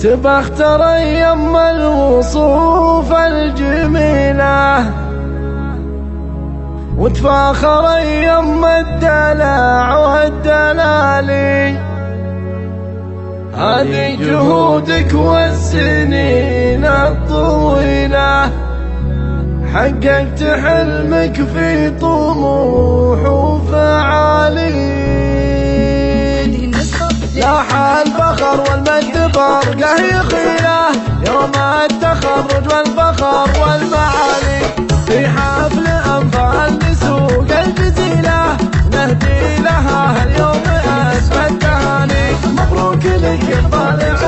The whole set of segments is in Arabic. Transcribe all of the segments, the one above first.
تبختر يم الوصوف الجميلة وتفاخر يم الدلع والدلالي. هذه جهودك والسنين الطويلة، حققت حلمك في طموح وفعالي. لاح الفخر والمجد برقه يخيله يوم التخرج والفخر والمعالي. في حفل أنفال لسوق الجزيلة نهدي لها اليوم أسمى التهاني. مبروك لك يا طالع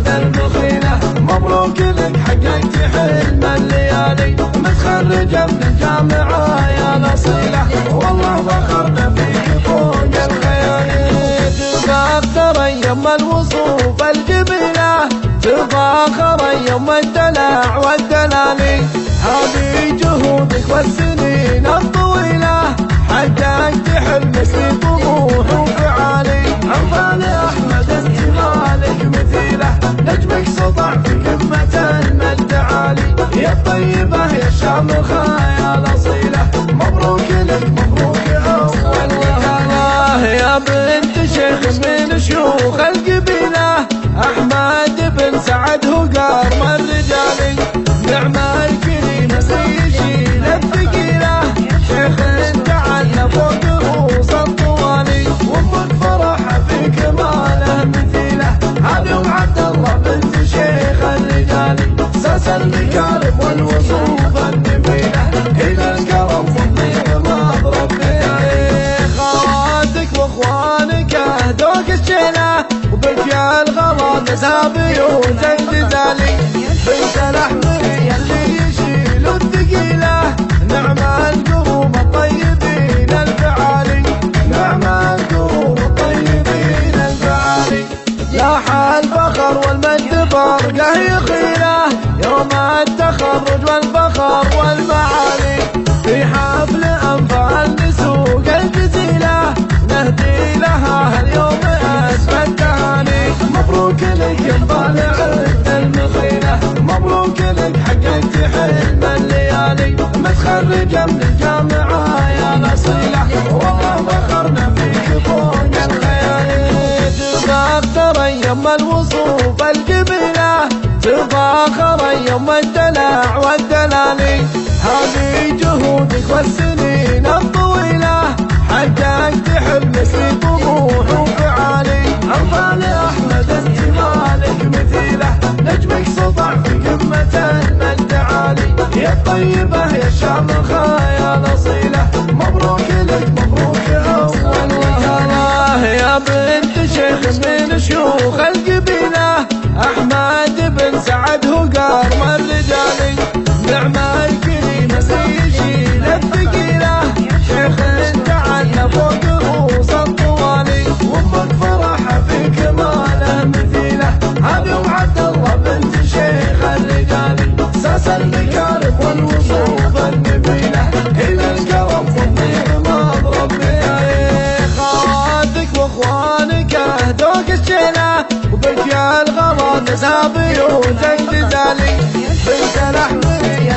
المخيلة، مبروك لك حققت حلم الليالي. متخرجة من الجامعة يا نصيلة، والله فخرنا فيك فوق الخيال. تفاخر يم الوصوف الجميلة، تفاخر يم الدلع والدلالي. هذه جهودك والسنين الطويلة، حققت حلمك في طموح وفعالي. أنفال أحمد انت مالك مثيلة، نجمك سطع في قمة المجد عالي. يا الطيبة يا الشامخة يا الأصيلة، مبروك لك مبروك أول وهلا. يا بنت شيخ من شيوخ القبيلة، أحمد بن سعد هو قرم الرجالي. نعم الكريم سيشيل الثقيلة، شيخ تعلى فوق رؤوس الطوالي. وامك فرحة في كماله مثيلة، هذه ام عبد الله بنت شيخ الرجالي. ساس المكارم والوصوف النبيلة، إلى الكرم والضيق مضرب بيالي. خواتك واخوانك اهدوك الشيلة، وبك يا الغلا نزها بيوت الجزالي. بنت الأحمري اللي يشيلوا الثقيلة، نعم القروب الطيبين الفعالي. نعم القروب الطيبين الفعالي. لاح الفخر والمجد برقه يخيله يوم التخرج والفخر والمعالي. في حفل أنفال لسوق الجزيلة نهدي لها اليوم أسمى التهاني. مبروك لك يا طالع المخيلة، مبروك لك حققت حلم الليالي. متخرجة من الجامعة يا نصيلة، والله فخرنا فيك فوق الخيال. تفاخر يم الوصوف الجميلة، تفاخر يم الدلع والدلالي. هذه جهودك والسنين الطويلة، حققت حلمك في طموح وفعالي. أنفال أحمد انت مالك مثيلة، نجمك سطع في قمة المجد عالي. يا الطيبة يا الشامخة يا نصيلة، مبروك لك مبروك أول وهلا. يا بنت شيخ من شيوخ القبيلة، أحمد بن سعد هو قرم الرجالي. نعم الكريم سيشيل الثقيلة، شيخ تعلى فوق رؤوس الطوالي. وامك فرحة في كماله مثيلة، هذه ام عبد الله بنت شيخ الرجالي. ساس المكارم والوصوف النبيلة، إلى الكرم والضيق مضرب بيالي. خواتك واخوانك اهدوك الشيلة، وبك يا الغلا نزها بيوت الجزالي. بنت الأحمري